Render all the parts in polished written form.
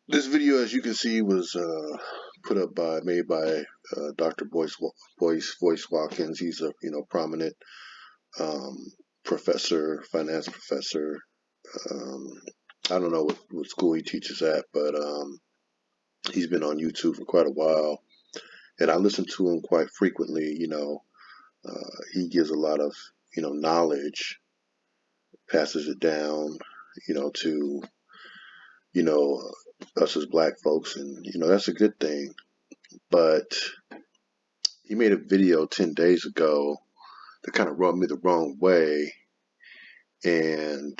This video, as you can see, was made by Dr. Boyce Watkins. He's a prominent um, professor, finance professor. Um, I don't know what school he teaches at, but he's been on YouTube for quite a while, and I listen to him quite frequently. He gives a lot of knowledge, passes it down, to you know us as black folks, and that's a good thing. But he made a video 10 days ago that kind of rubbed me the wrong way. And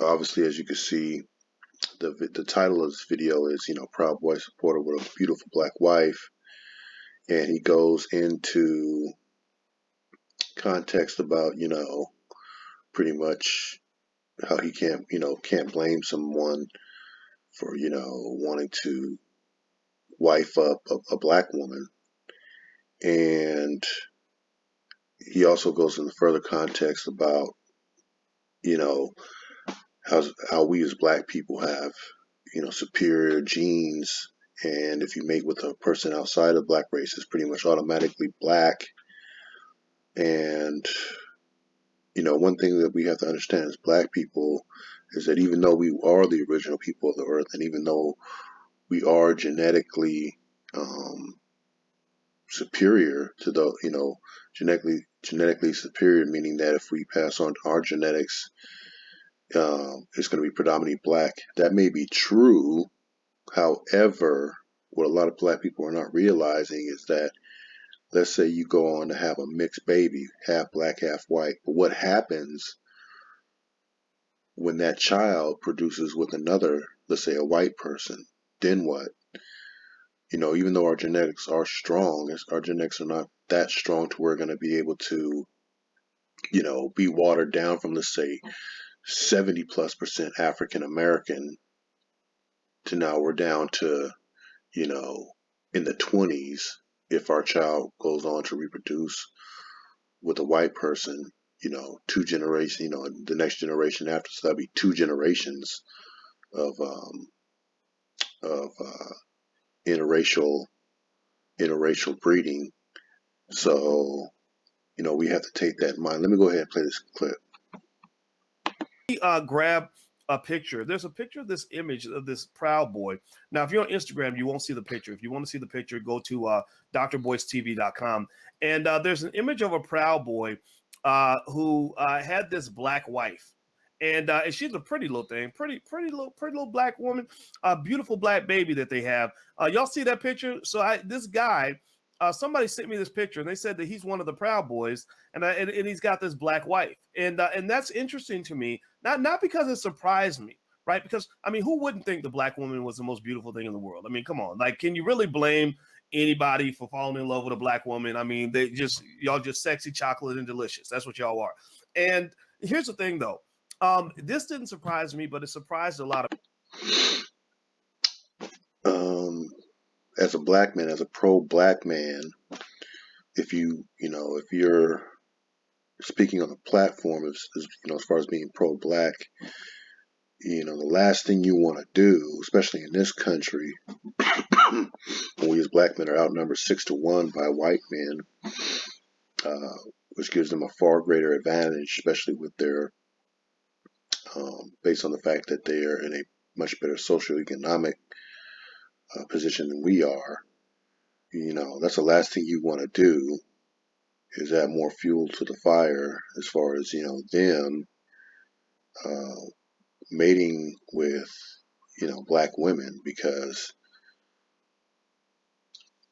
obviously, as you can see, the title of this video is, Proud Boy Supporter with a Beautiful Black Wife. And he goes into context about, pretty much how he can't blame someone for, wanting to wife up a black woman. And he also goes into further context about, you know, how we as black people have, superior genes. And if you mate with a person outside of black race, it's pretty much automatically black. And, one thing that we have to understand as black people is that even though we are the original people of the earth, and even though we are genetically superior to the, genetically superior, meaning that if we pass on our genetics, it's going to be predominantly black. That may be true. However, what a lot of black people are not realizing is that, let's say you go on to have a mixed baby, half black, half white. But what happens when that child produces with another, let's say a white person? Then what? Even though our genetics are strong, our genetics are not that strong to where we're going to be able to, be watered down from, let's say, 70+% African American to now we're down to, in the 20s. If our child goes on to reproduce with a white person, two generations, the next generation after, so that'd be two generations of interracial breeding. So, we have to take that in mind. Let me go ahead and play this clip. Grab a picture. There's a picture of this image of this Proud Boy. Now, if you're on Instagram, you won't see the picture. If you want to see the picture, go to drboycetv.com. And there's an image of a Proud Boy who had this black wife. And she's a pretty little thing, pretty little black woman, a beautiful black baby that they have. Y'all see that picture? So this guy, somebody sent me this picture, and they said that he's one of the Proud Boys, and he's got this black wife, and that's interesting to me. Not because it surprised me, right? Because I mean, who wouldn't think the black woman was the most beautiful thing in the world? I mean, come on, like, can you really blame anybody for falling in love with a black woman? I mean, y'all just sexy, chocolate, and delicious. That's what y'all are. And here's the thing, though. This didn't surprise me, but it surprised a lot of. As a black man, as a pro-black man, if you're speaking on a platform as far as being pro-black, the last thing you want to do, especially in this country, when we as black men are outnumbered 6-1 by white men, which gives them a far greater advantage, especially with their, based on the fact that they are in a much better socioeconomic position than we are. That's the last thing you want to do, is add more fuel to the fire as far as, them mating with, black women, because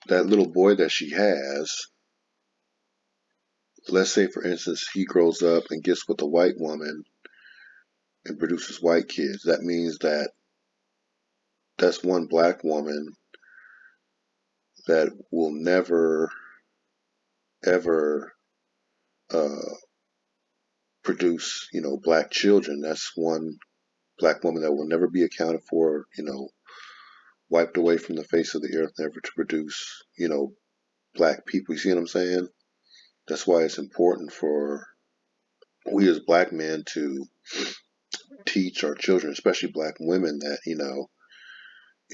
that little boy that she has, let's say, for instance, he grows up and gets with a white woman and produces white kids. That means that that's one black woman that will never, ever produce, black children. That's one black woman that will never be accounted for, wiped away from the face of the earth, never to produce, black people. You see what I'm saying? That's why it's important for we as black men to teach our children, especially black women, that,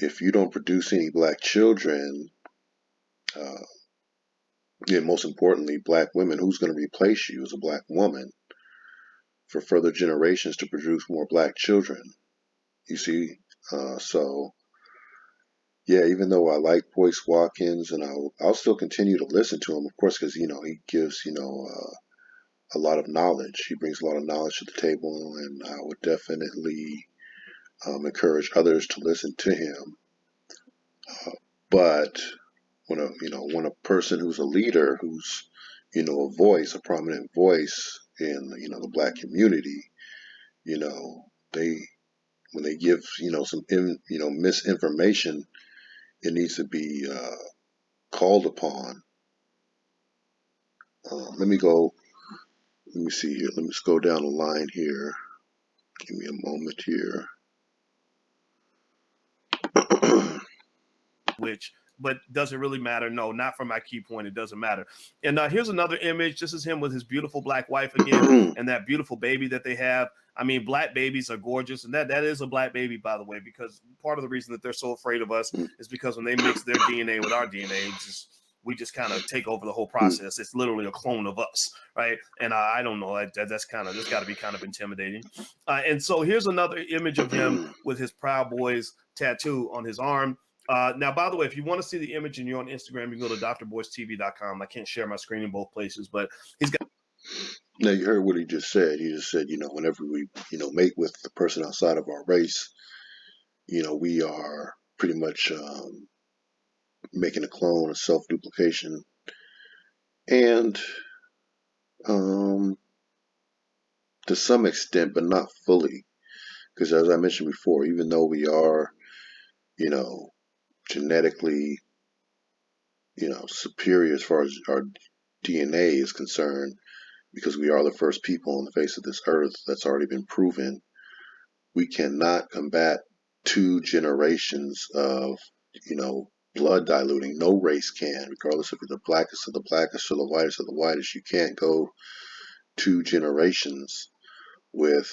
if you don't produce any black children, uh, and most importantly, black women, who's going to replace you as a black woman for further generations to produce more black children? You see, so yeah, even though I like Boyce Watkins, and I'll still continue to listen to him, of course, because he gives a lot of knowledge. He brings a lot of knowledge to the table, and I would definitely encourage others to listen to him. But when a person who's a leader, who's a voice, a prominent voice in the black community, they when they give some misinformation, it needs to be called upon. Let me go. Let me see here. Let me just go down the line here. Give me a moment here. which but does it really matter? No, not for my key point. It doesn't matter. And here's another image. This is him with his beautiful black wife again, and that beautiful baby that they have. I mean, black babies are gorgeous, and that is a black baby, by the way, because part of the reason that they're so afraid of us is because when they mix their DNA with our DNA, we just kind of take over the whole process. It's literally a clone of us, right? And I don't know. That's got to be kind of intimidating. And so here's another image of him with his Proud Boys tattoo on his arm. Now, by the way, if you want to see the image and you're on Instagram, you can go to drboycetv.com. I can't share my screen in both places, but he's got. Now you heard what he just said. He just said, whenever we, mate with the person outside of our race, we are pretty much making a clone, a self-duplication, and um, to some extent, but not fully, because as I mentioned before, even though we are, genetically, superior as far as our DNA is concerned, because we are the first people on the face of this earth, that's already been proven. We cannot combat 2 generations of, blood diluting. No race can, regardless if you're the blackest of the blackest or the whitest of the whitest. You can't go 2 generations with,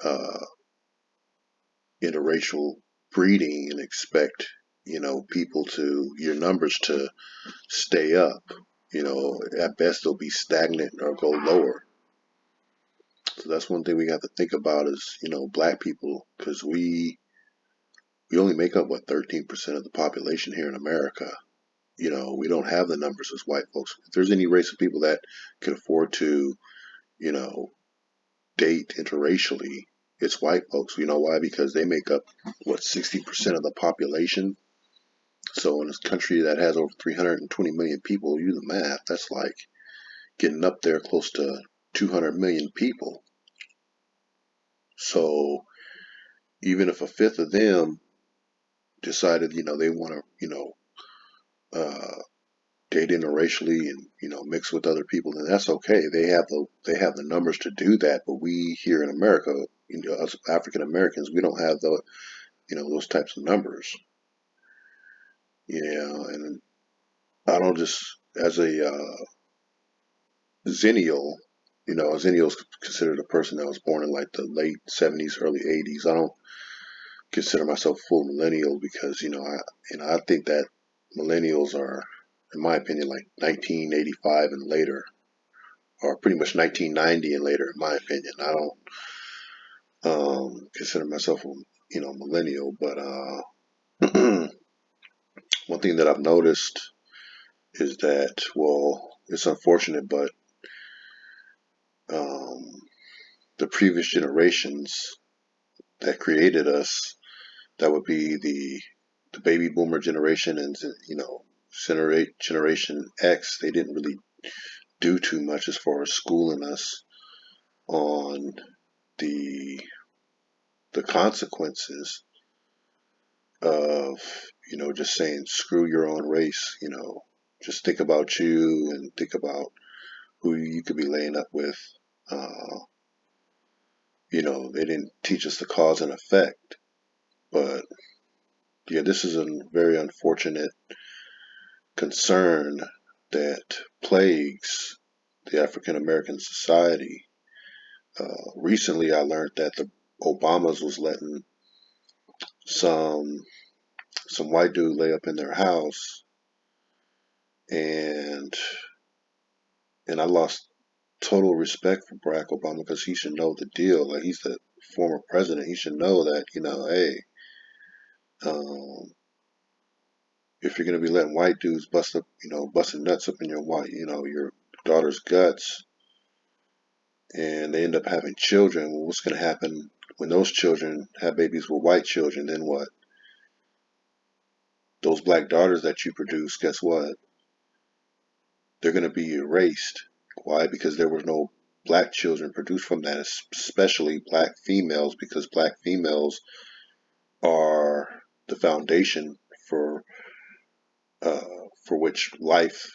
uh, interracial breeding and expect, people your numbers to stay up. At best they'll be stagnant or go lower. So that's one thing we have to think about is, black people, because we only make up, what, 13% of the population here in America. We don't have the numbers as white folks. If there's any race of people that can afford to, you know, date interracially, it's white folks. You know why? Because they make up, what, 60% of the population. So in a country that has over 320 million people, you do the math, that's like getting up there close to 200 million people. So even if a fifth of them decided, they want to, date interracially and mix with other people, then that's okay. They have the numbers to do that. But we here in America, us African Americans, we don't have those types of numbers. And I don't just as a Xennial, a Xennial is considered a person that was born in like the late '70s, early '80s. I don't consider myself full millennial because I think that millennials are, in my opinion, like 1985 and later, or pretty much 1990 and later, in my opinion. I don't consider myself a millennial, but one thing that I've noticed is that, well, it's unfortunate, but um, the previous generations that created us, that would be the baby boomer generation and generation X, they didn't really do too much as far as schooling us on the consequences of just saying screw your own race. Just think about you and think about who you could be laying up with. They didn't teach us the cause and effect. But yeah, this is a very unfortunate concern that plagues the African American society. Recently, I learned that the Obamas was letting some some white dude lay up in their house, and I lost total respect for Barack Obama because he should know the deal. Like, he's the former president. He should know that, hey, um, if you're gonna be letting white dudes bust up, busting nuts up in your daughter's guts, and they end up having children, well, what's gonna happen when those children have babies with white children? Then what? Those black daughters that you produce, guess what? They're gonna be erased. Why? Because there were no black children produced from that, especially black females, because black females are the foundation for for which life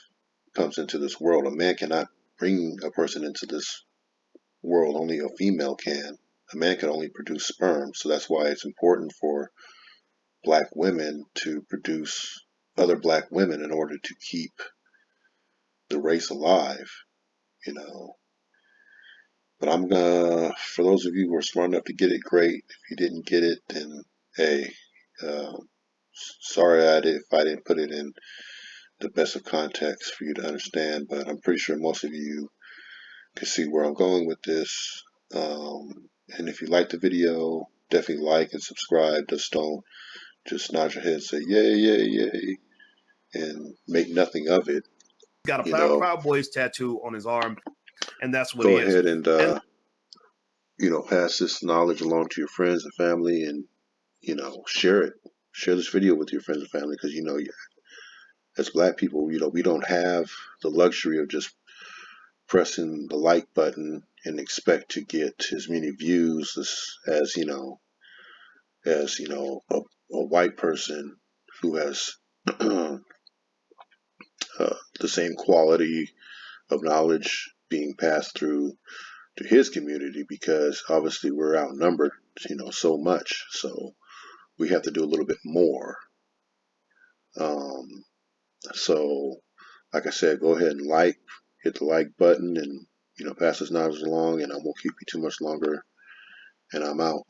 comes into this world. A man cannot bring a person into this world, only a female can. A man can only produce sperm, so that's why it's important for black women to produce other black women in order to keep the race alive, you know. But I'm gonna, for those of you who are smart enough to get it, great. If you didn't get it, then hey, uh, sorry if I didn't put it in the best of context for you to understand. But I'm pretty sure most of you can see where I'm going with this. And if you like the video, definitely like and subscribe. Just don't just nod your head and say yay, yay, yay, and make nothing of it. Got a You know, Proud Boys tattoo on his arm, and that's what go he is. ahead and And pass this knowledge along to your friends and family, and share it. Share this video with your friends and family because as black people, we don't have the luxury of just pressing the like button and expect to get as many views as a white person who has the same quality of knowledge being passed through to his community, because obviously we're outnumbered so much, so we have to do a little bit more. So like I said, go ahead and hit the like button, and pass this knowledge along, and I won't keep you too much longer, and I'm out.